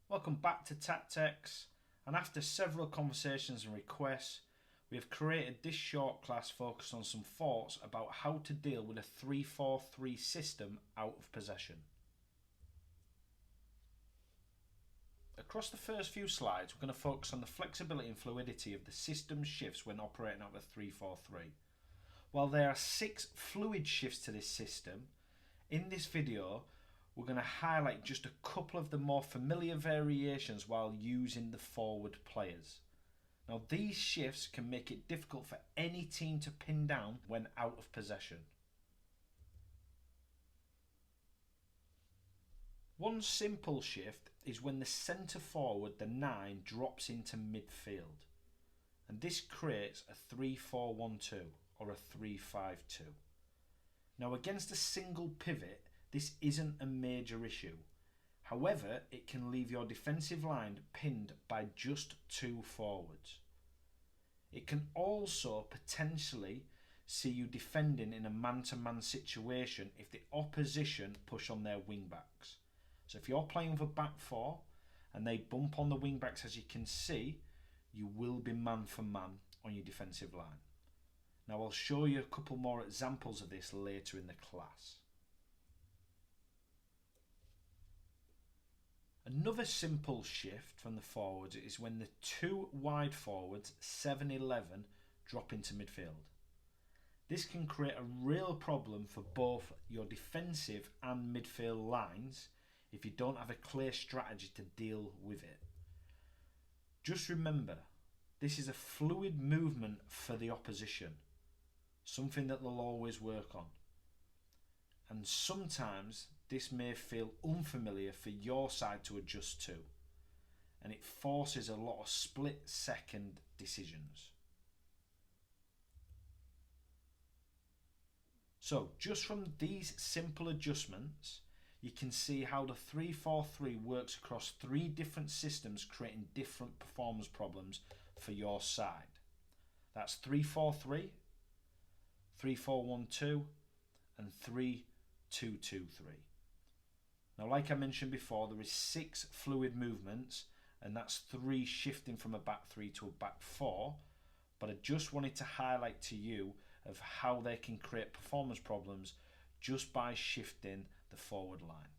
Welcome back to Tactex, and after several conversations and requests, we have created this short class focused on some thoughts about how to deal with a 3-4-3 system out of possession. Across the first few slides, we're going to focus on the flexibility and fluidity of the system shifts when operating out of a 3-4-3. While there are 6 fluid shifts to this system, in this video we're going to highlight just a couple of the more familiar variations while using the forward players. Now these shifts can make it difficult for any team to pin down when out of possession. One simple shift is when the centre forward, the 9, drops into midfield, and this creates a 3-4-1-2 or a 3-5-2. Now against a single pivot, this isn't a major issue. However, it can leave your defensive line pinned by just 2 forwards. It can also potentially see you defending in a man-to-man situation if the opposition push on their wing-backs. So if you're playing with a back 4 and they bump on the wing-backs, as you can see, you will be man-for-man on your defensive line. Now I'll show you a couple more examples of this later in the class. Another simple shift from the forwards is when the 2 wide forwards, 7-11, drop into midfield. This can create a real problem for both your defensive and midfield lines if you don't have a clear strategy to deal with it. Just remember, this is a fluid movement for the opposition, something that they'll always work on. And sometimes this may feel unfamiliar for your side to adjust to, and it forces a lot of split-second decisions. So just from these simple adjustments, you can see how the 3-4-3 works across 3 different systems, creating different performance problems for your side. That's 3-4-3, 3-4-1-2, and 3-2-2-3. Now, like I mentioned before, there is 6 fluid movements, and that's 3 shifting from a back 3 to a back 4. But I just wanted to highlight to you of how they can create performance problems just by shifting the forward line.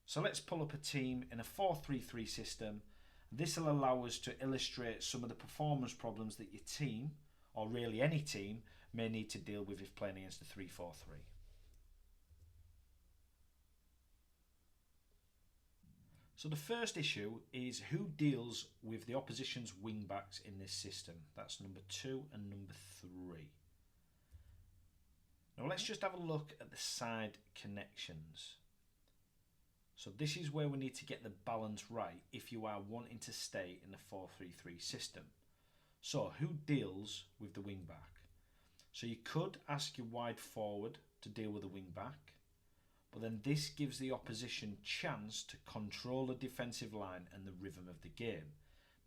So let's pull up a team in a 4-3-3 system. This will allow us to illustrate some of the performance problems that your team, or really any team, may need to deal with if playing against a 3-4-3. So the first issue is who deals with the opposition's wing backs in this system. That's number 2 and number 3. Now let's just have a look at the side connections. So this is where we need to get the balance right if you are wanting to stay in the 4-3-3 system. So who deals with the wing back? So you could ask your wide forward to deal with the wing back, but then this gives the opposition chance to control the defensive line and the rhythm of the game.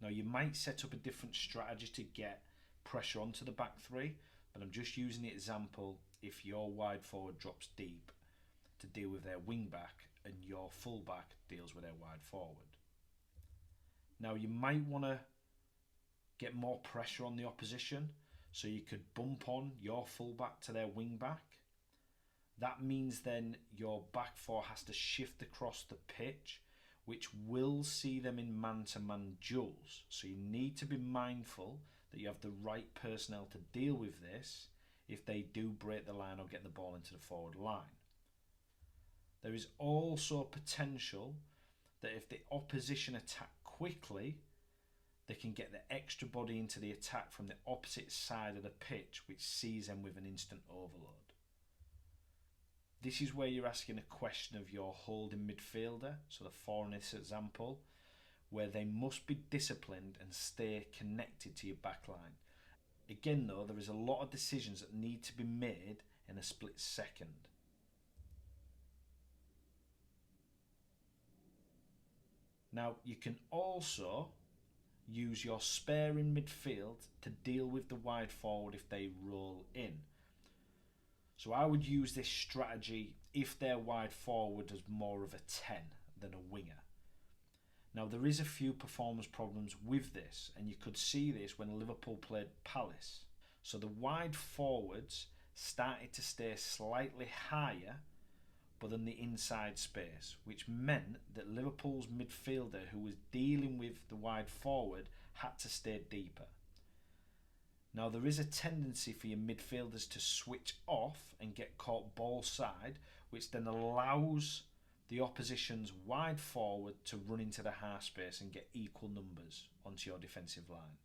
Now you might set up a different strategy to get pressure onto the back 3, but I'm just using the example if your wide forward drops deep to deal with their wing back and your full back deals with their wide forward. Now you might want to get more pressure on the opposition, so you could bump on your full back to their wing back. That means then your back 4 has to shift across the pitch, which will see them in man-to-man duels. So you need to be mindful that you have the right personnel to deal with this if they do break the line or get the ball into the forward line. There is also potential that if the opposition attack quickly, they can get the extra body into the attack from the opposite side of the pitch, which sees them with an instant overload. This is where you're asking a question of your holding midfielder, so the 4 in this example, where they must be disciplined and stay connected to your backline. Again though, there is a lot of decisions that need to be made in a split second. Now you can also use your spare in midfield to deal with the wide forward if they roll in. So I would use this strategy if their wide forward is more of a 10 than a winger. Now, there is a few performance problems with this, and you could see this when Liverpool played Palace. So the wide forwards started to stay slightly higher but in the inside space, which meant that Liverpool's midfielder, who was dealing with the wide forward, had to stay deeper. Now, there is a tendency for your midfielders to switch off and get caught ball side, which then allows the opposition's wide forward to run into the half space and get equal numbers onto your defensive line.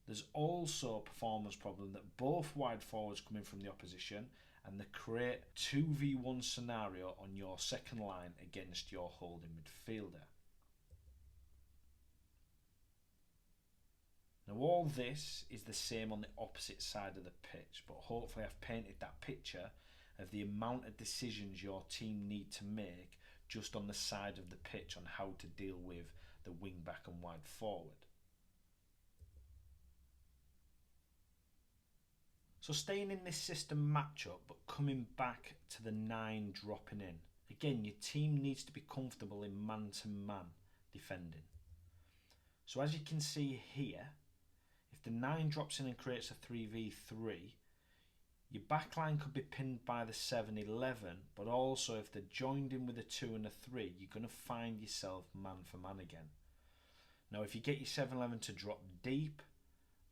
There's also a performance problem that both wide forwards come in from the opposition and they create 2v1 scenario on your second line against your holding midfielder. Now, all this is the same on the opposite side of the pitch, but hopefully I've painted that picture of the amount of decisions your team need to make just on the side of the pitch on how to deal with the wing back and wide forward. So staying in this system matchup but coming back to the 9 dropping in. Again, your team needs to be comfortable in man-to-man defending. So as you can see here, if the 9 drops in and creates a 3v3, your backline could be pinned by the 7-11, but also if they're joined in with a 2 and a 3, you're going to find yourself man for man again. Now, if you get your 7-11 to drop deep,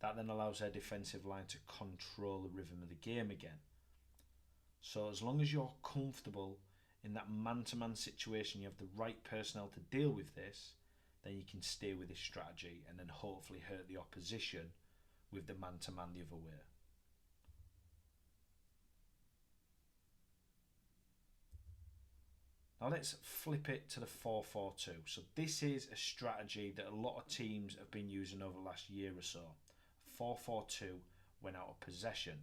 that then allows their defensive line to control the rhythm of the game again. So as long as you're comfortable in that man-to-man situation, you have the right personnel to deal with this, then you can stay with this strategy and then hopefully hurt the opposition with the man-to-man the other way. Now let's flip it to the 4-4-2. So this is a strategy that a lot of teams have been using over the last year or so. 4-4-2 when out of possession.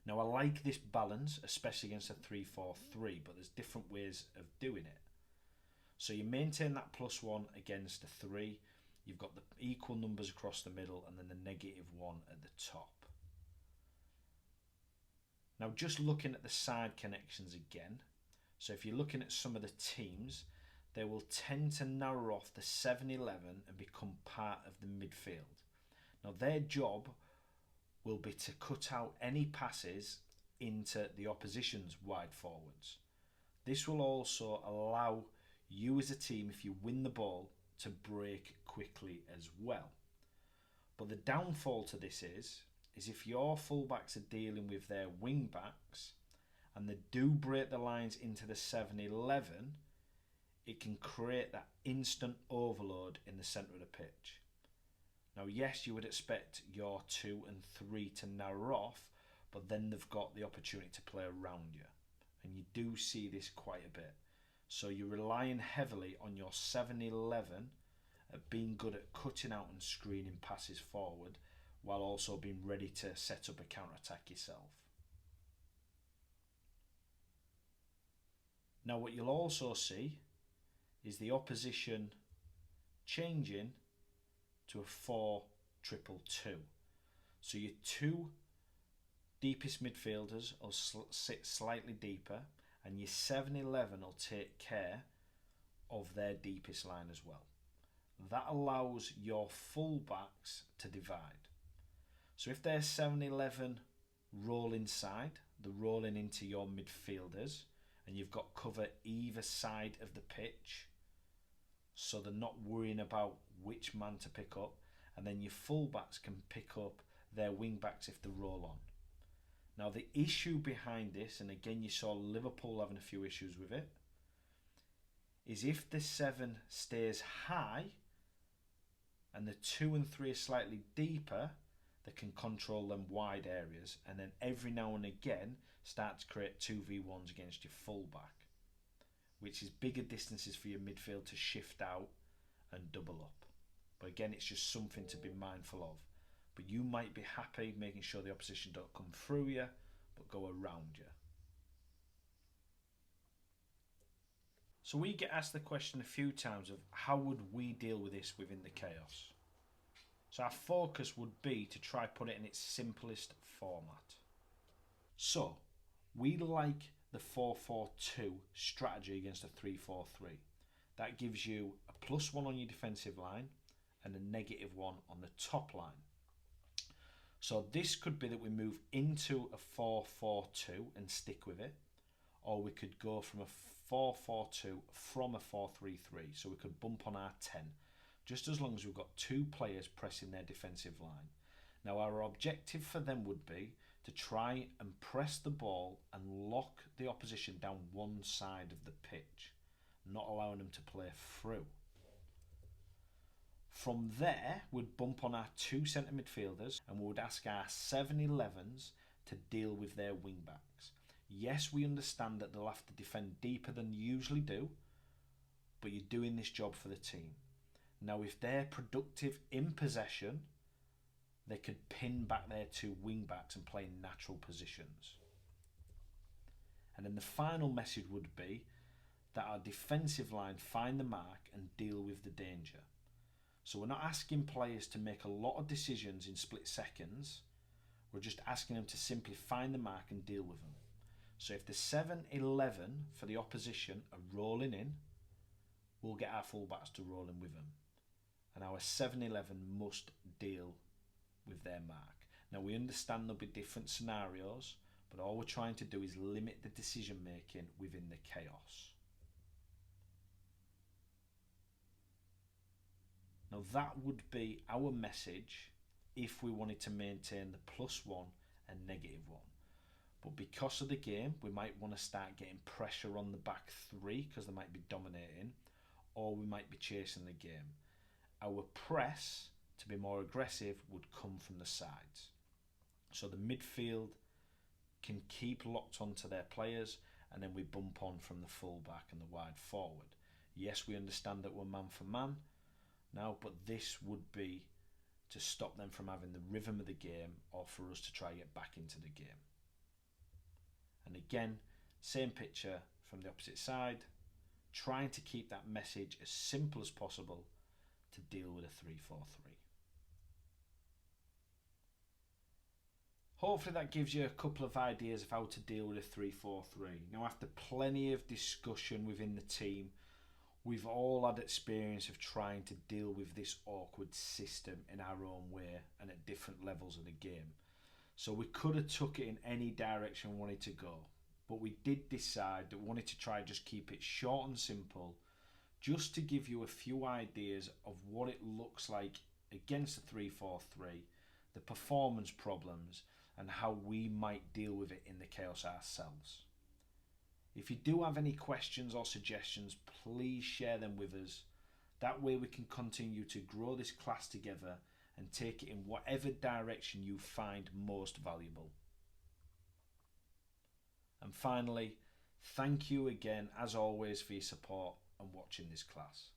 Now I like this balance, especially against a 3-4-3, but there's different ways of doing it. So you maintain that +1 against a 3, you've got the equal numbers across the middle and then the -1 at the top. Now just looking at the side connections again, so if you're looking at some of the teams, they will tend to narrow off the 7-11 and become part of the midfield. Now their job will be to cut out any passes into the opposition's wide forwards. This will also allow you as a team, if you win the ball, to break quickly as well. But the downfall to this is if your fullbacks are dealing with their wing backs and they do break the lines into the 7-11, it can create that instant overload in the centre of the pitch. Now, yes, you would expect your 2 and 3 to narrow off, but then they've got the opportunity to play around you. And you do see this quite a bit. So you're relying heavily on your 7-11 at being good at cutting out and screening passes forward, while also being ready to set up a counter-attack yourself. Now, what you'll also see is the opposition changing to a 4-2-2. So your 2 deepest midfielders will sit slightly deeper, and your 7-11 will take care of their deepest line as well. That allows your fullbacks to divide. So if their 7-11 roll inside, they're rolling into your midfielders, and you've got cover either side of the pitch, so they're not worrying about which man to pick up, and then your fullbacks can pick up their wing backs if they roll on. Now the issue behind this, and again you saw Liverpool having a few issues with it, is if the 7 stays high and the 2 and 3 are slightly deeper, they can control them wide areas, and then every now and again start to create 2v1s against your fullback, which is bigger distances for your midfield to shift out and double up. But again, it's just something to be mindful of. But you might be happy making sure the opposition don't come through you, but go around you. So we get asked the question a few times of how would we deal with this within the chaos? So our focus would be to try put it in its simplest format. So we like the 4-4-2 strategy against a 3-4-3. That gives you a +1 on your defensive line and a -1 on the top line. So this could be that we move into a 4-4-2 and stick with it, or we could go from a 4-4-2 from a 4-3-3. So we could bump on our 10, just as long as we've got two players pressing their defensive line. Now our objective for them would be to try and press the ball and lock the opposition down one side of the pitch, not allowing them to play through. From there, we'd bump on our two centre midfielders and we would ask our 7-11s to deal with their wing backs. Yes, we understand that they'll have to defend deeper than you usually do, but you're doing this job for the team. Now, if they're productive in possession, they could pin back their two wing backs and play in natural positions. And then the final message would be that our defensive line find the mark and deal with the danger. So we're not asking players to make a lot of decisions in split seconds. We're just asking them to simply find the mark and deal with them. So if the 7-11 for the opposition are rolling in, we'll get our fullbacks to roll in with them. And our 7-11 must deal with their mark. Now we understand there'll be different scenarios, but all we're trying to do is limit the decision making within the chaos. Now that would be our message if we wanted to maintain the +1 and -1. But because of the game, we might want to start getting pressure on the back three because they might be dominating, or we might be chasing the game. Our press, to be more aggressive, would come from the sides. So the midfield can keep locked onto their players, and then we bump on from the full-back and the wide forward. Yes, we understand that we're man for man now, but this would be to stop them from having the rhythm of the game or for us to try and get back into the game. And again, same picture from the opposite side, trying to keep that message as simple as possible to deal with a 3-4-3. Hopefully that gives you a couple of ideas of how to deal with a 3-4-3. Now, after plenty of discussion within the team, we've all had experience of trying to deal with this awkward system in our own way and at different levels of the game. So we could have took it in any direction we wanted to go, but we did decide that we wanted to try just keep it short and simple, just to give you a few ideas of what it looks like against a 3-4-3, the performance problems, and how we might deal with it in the chaos ourselves. If you do have any questions or suggestions, please share them with us. That way we can continue to grow this class together and take it in whatever direction you find most valuable. And finally, thank you again, as always, for your support and watching this class.